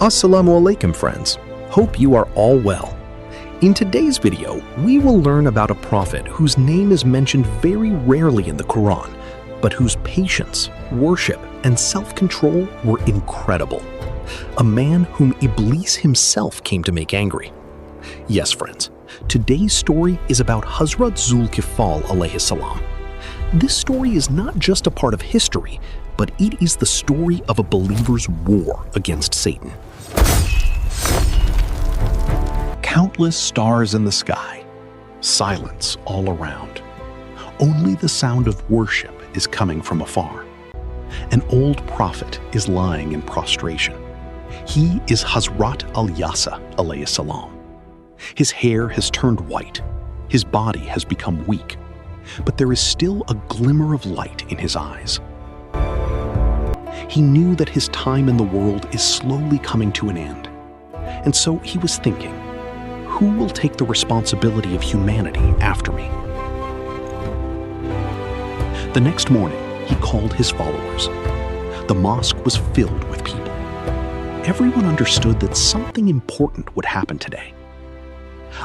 Assalamu alaikum friends, hope you are all well. In today's video, we will learn about a prophet whose name is mentioned very rarely in the Quran, but whose patience, worship, and self-control were incredible. A man whom Iblis himself came to make angry. Yes friends, today's story is about Hazrat Dhul-Kifal alayhi salam. This story is not just a part of history, but it is the story of a believer's war against Satan. Countless stars in the sky, silence all around. Only the sound of worship is coming from afar. An old prophet is lying in prostration. He is Hazrat Al-Yasa alayhi salam. His hair has turned white. His body has become weak. But there is still a glimmer of light in his eyes. He knew that his time in the world is slowly coming to an end. And so he was thinking, who will take the responsibility of humanity after me? The next morning, he called his followers. The mosque was filled with people. Everyone understood that something important would happen today.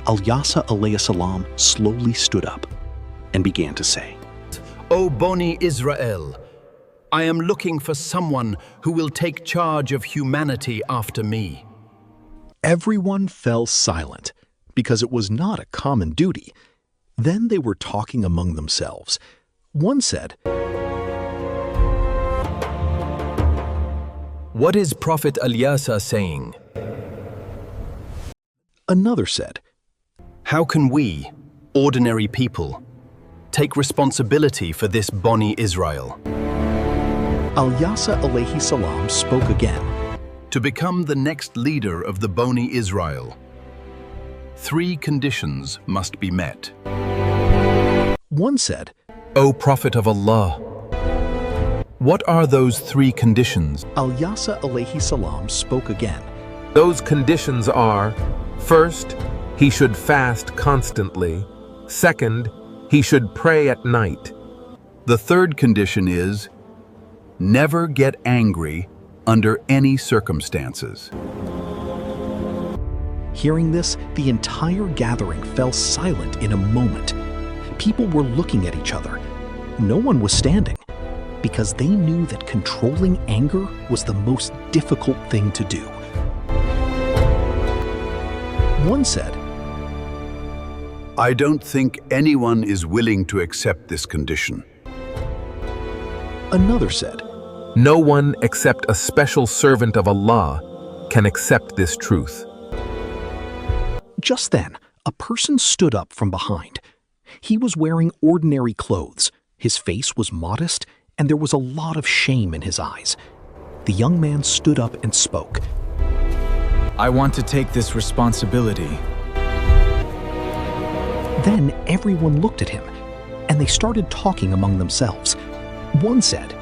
Al-Yasa alayhi salam slowly stood up and began to say, O Bani Israel, I am looking for someone who will take charge of humanity after me. Everyone fell silent because it was not a common duty. Then they were talking among themselves. One said, What is Prophet Al-Yasa saying? Another said, How can we, ordinary people, take responsibility for this Bani Israel? Al-Yasa alayhi salam spoke again. To become the next leader of the Bani Israel, 3 conditions must be met. One said, O Prophet of Allah, what are those 3 conditions? Al-Yasa alayhi salam spoke again. Those conditions are, first, he should fast constantly. Second, he should pray at night. The 3rd condition is, never get angry under any circumstances. Hearing this, the entire gathering fell silent in a moment. People were looking at each other. No one was standing, because they knew that controlling anger was the most difficult thing to do. One said, I don't think anyone is willing to accept this condition. Another said, No one except a special servant of Allah can accept this truth. Just then, a person stood up from behind. He was wearing ordinary clothes. His face was modest, and there was a lot of shame in his eyes. The young man stood up and spoke. I want to take this responsibility. Then everyone looked at him, and they started talking among themselves. One said,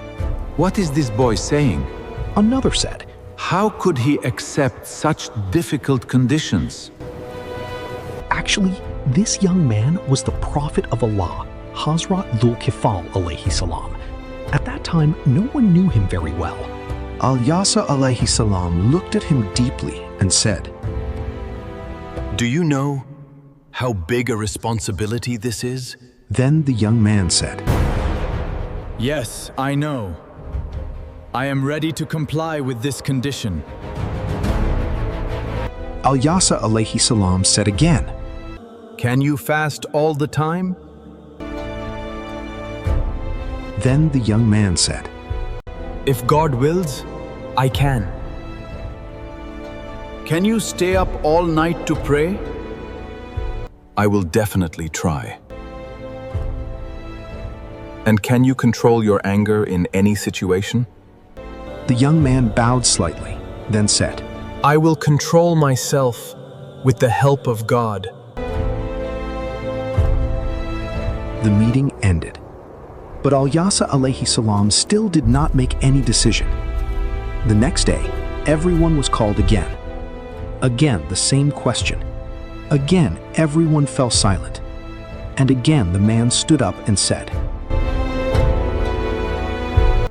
What is this boy saying? Another said, How could he accept such difficult conditions? Actually, this young man was the Prophet of Allah, Hazrat Dhul-Kifal alayhi salam. At that time, no one knew him very well. Al-Yasa alayhi salam looked at him deeply and said, Do you know how big a responsibility this is? Then the young man said, Yes, I know. I am ready to comply with this condition. Al-Yasa alayhi salam said again, Can you fast all the time? Then the young man said, If God wills, I can. Can you stay up all night to pray? I will definitely try. And can you control your anger in any situation? The young man bowed slightly, then said, I will control myself with the help of God. The meeting ended. But Al-Yasa alayhi salam still did not make any decision. The next day, everyone was called again. Again, the same question. Again, everyone fell silent. And again, the man stood up and said,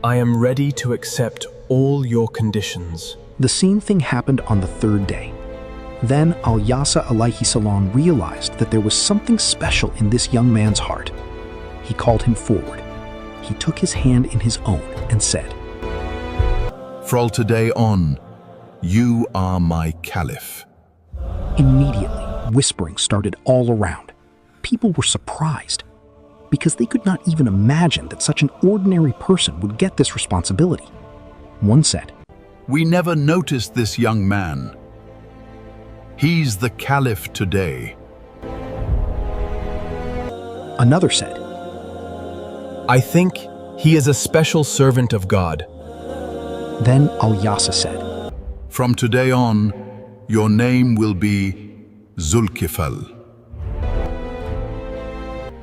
I am ready to accept all your conditions. The same thing happened on the third day. Then Al-Yasa alayhi salam realized that there was something special in this young man's heart. He called him forward. He took his hand in his own and said, From today on, you are my caliph. Immediately, whispering started all around. People were surprised because they could not even imagine that such an ordinary person would get this responsibility. One said, We never noticed this young man. He's the caliph today. Another said, I think he is a special servant of God. Then Al-Yasa said, From today on, your name will be Dhul-Kifl,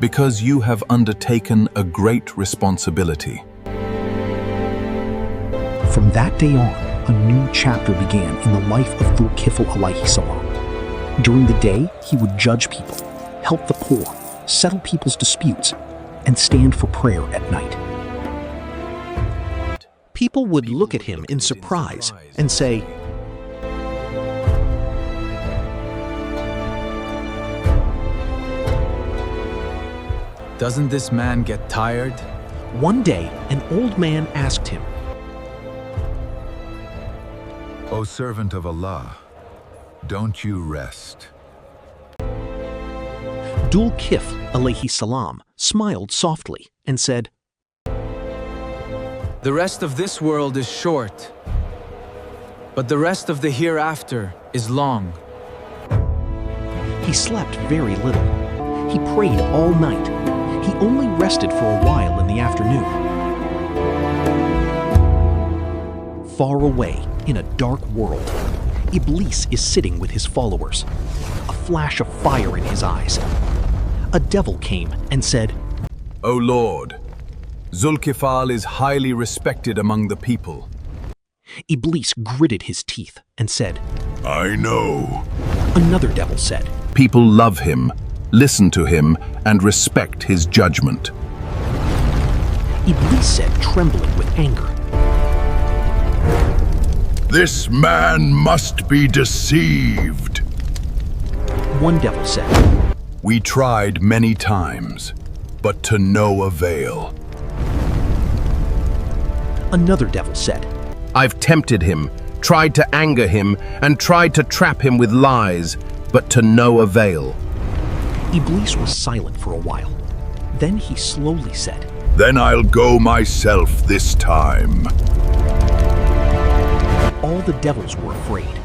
because you have undertaken a great responsibility. From that day on, a new chapter began in the life of Dhul-Kifl alayhi salam. During the day, he would judge people, help the poor, settle people's disputes, and stand for prayer at night. People would look at him in surprise and say, Doesn't this man get tired? One day, an old man asked him, O servant of Allah, don't you rest? Dhul-Kifl alayhi salam smiled softly and said, The rest of this world is short, but the rest of the hereafter is long. He slept very little. He prayed all night. He only rested for a while in the afternoon. Far away, in a dark world, Iblis is sitting with his followers, a flash of fire in his eyes. A devil came and said, O Lord, Dhul-Kifal is highly respected among the people. Iblis gritted his teeth and said, I know. Another devil said, People love him, listen to him, and respect his judgment. Iblis said, trembling with anger, This man must be deceived. One devil said, We tried many times, but to no avail. Another devil said, I've tempted him, tried to anger him, and tried to trap him with lies, but to no avail. Iblis was silent for a while. Then he slowly said, Then I'll go myself this time. all the devils were afraid,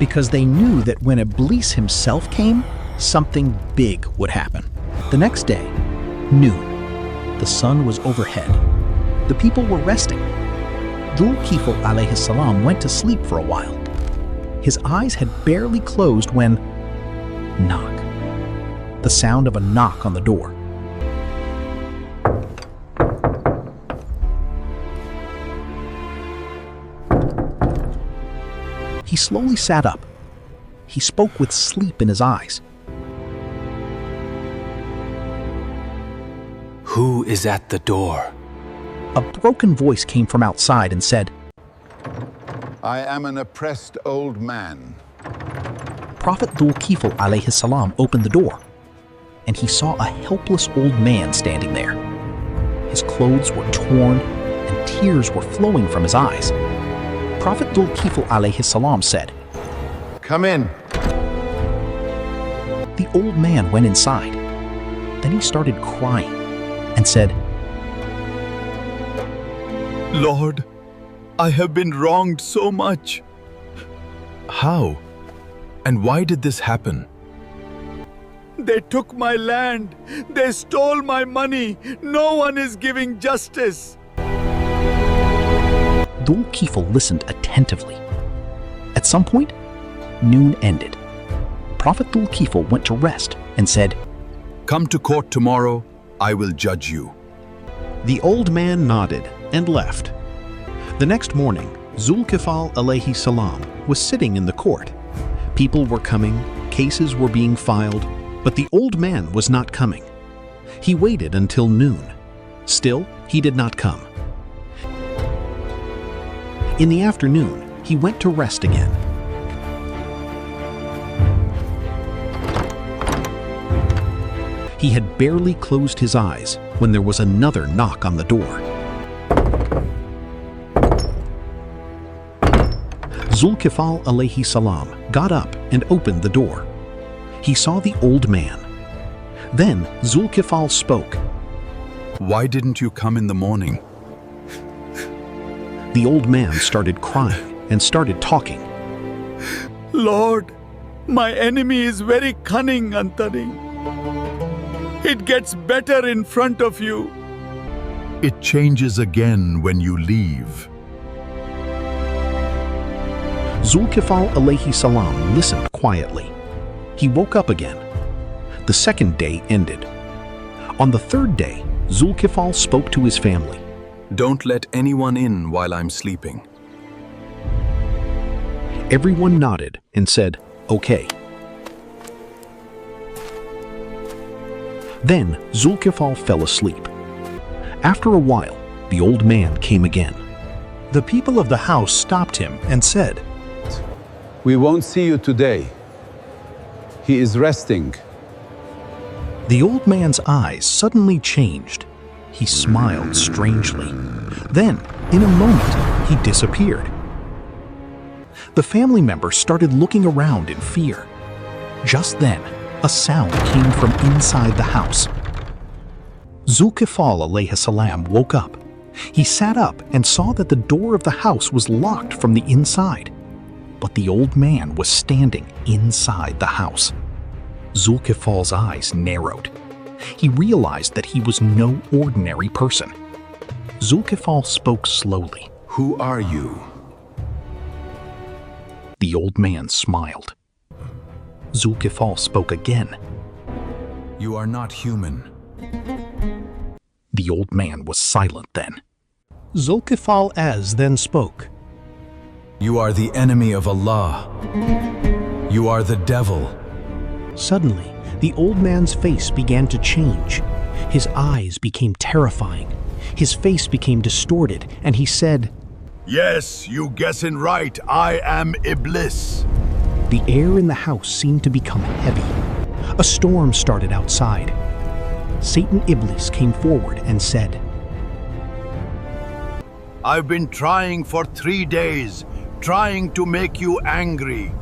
because they knew that when Iblis himself came, something big would happen. The next day, noon, the sun was overhead. The people were resting. Dhul-Kifl alayhi salam went to sleep for a while. His eyes had barely closed when, knock. The sound of a knock on the door. He slowly sat up. He spoke with sleep in his eyes. Who is at the door? A broken voice came from outside and said, I am an oppressed old man. Prophet Dhul-Kifl alayhi salam opened the door, and he saw a helpless old man standing there. His clothes were torn, and tears were flowing from his eyes. Prophet Dhul-Kifl alayhi salam said, Come in. The old man went inside. Then he started crying and said, Lord, I have been wronged so much. How? And why did this happen? They took my land. They stole my money. No one is giving justice. Dhul-Kifl listened attentively. At some point, noon ended. Prophet Dhul-Kifl went to rest and said, Come to court tomorrow. I will judge you. The old man nodded and left. The next morning, Dhul-Kifl alayhi salam was sitting in the court. People were coming, cases were being filed, but the old man was not coming. He waited until noon. Still, he did not come. In the afternoon, he went to rest again. He had barely closed his eyes when there was another knock on the door. Dhul-Kifal alayhi salam got up and opened the door. He saw the old man. Then Dhul-Kifal spoke. Why didn't you come in the morning? The old man started crying and started talking. Lord, my enemy is very cunning, Antari. It gets better in front of you. It changes again when you leave. Dhul-Kifal alayhi salam listened quietly. He woke up again. The second day ended. On the third day, Dhul-Kifal spoke to his family. Don't let anyone in while I'm sleeping. Everyone nodded and said, "Okay." Then Dhul-Kifal fell asleep. After a while, the old man came again. The people of the house stopped him and said, "We won't see you today. He is resting." The old man's eyes suddenly changed. He smiled strangely. Then, in a moment, he disappeared. The family members started looking around in fear. Just then, a sound came from inside the house. Dhul-Kifal alayhi salam woke up. He sat up and saw that the door of the house was locked from the inside. But the old man was standing inside the house. Dhul-Kifal's eyes narrowed. He realized that he was no ordinary person. Dhul-Kifal spoke slowly. Who are you? The old man smiled. Dhul-Kifal spoke again. You are not human. The old man was silent then. Dhul-Kifal then spoke. You are the enemy of Allah. You are the devil. Suddenly, the old man's face began to change. His eyes became terrifying. His face became distorted, and he said, Yes, you guessing right. I am Iblis. The air in the house seemed to become heavy. A storm started outside. Satan Iblis came forward and said, I've been trying for 3 days, trying to make you angry.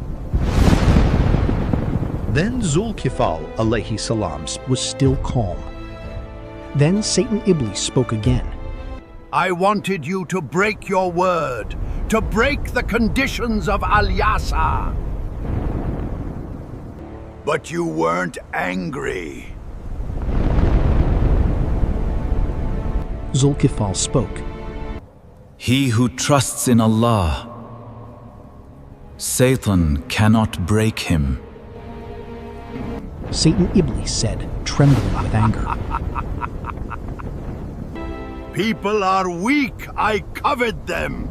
Then Dhul-Kifal alayhi salam was still calm. Then Satan Iblis spoke again. I wanted you to break your word, to break the conditions of Al-Yasa. But you weren't angry. Dhul-Kifal spoke. He who trusts in Allah, Satan cannot break him. Satan Iblis said, trembling with anger. People are weak. I covered them.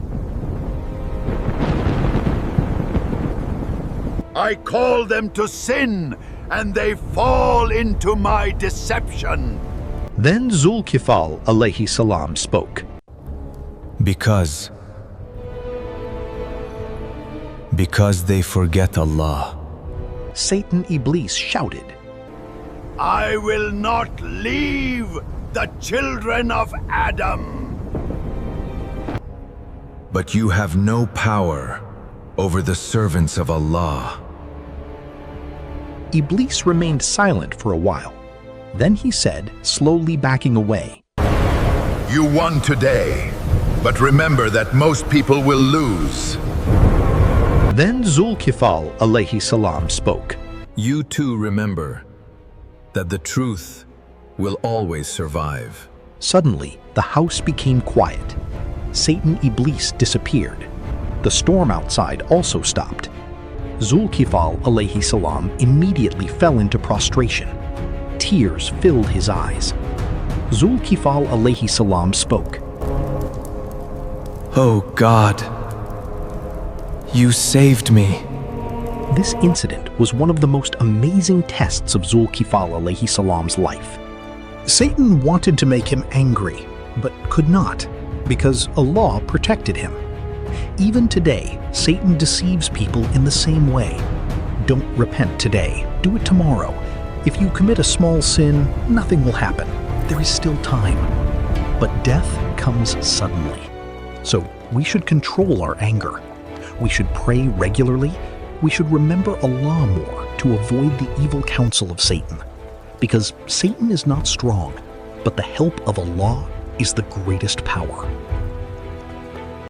I call them to sin, and they fall into my deception. Then Dhul-Kifal alayhi salam spoke. Because they forget Allah. Satan Iblis shouted, I will not leave the children of Adam. But you have no power over the servants of Allah. Iblis remained silent for a while. Then he said, slowly backing away, You won today, but remember that most people will lose. Then Dhul-Kifal alayhi salam spoke. You too remember that the truth will always survive. Suddenly, the house became quiet. Satan Iblis disappeared. The storm outside also stopped. Dhul-Kifal alayhi salam immediately fell into prostration. Tears filled his eyes. Dhul-Kifal alayhi salam spoke. Oh God, you saved me. This incident was one of the most amazing tests of Dhul-Kifal alayhi salam's life. Satan wanted to make him angry, but could not, because Allah protected him. Even today, Satan deceives people in the same way. Don't repent today, do it tomorrow. If you commit a small sin, nothing will happen. There is still time. But death comes suddenly. So we should control our anger. We should pray regularly. We should remember Allah more to avoid the evil counsel of Satan. Because Satan is not strong, but the help of Allah is the greatest power.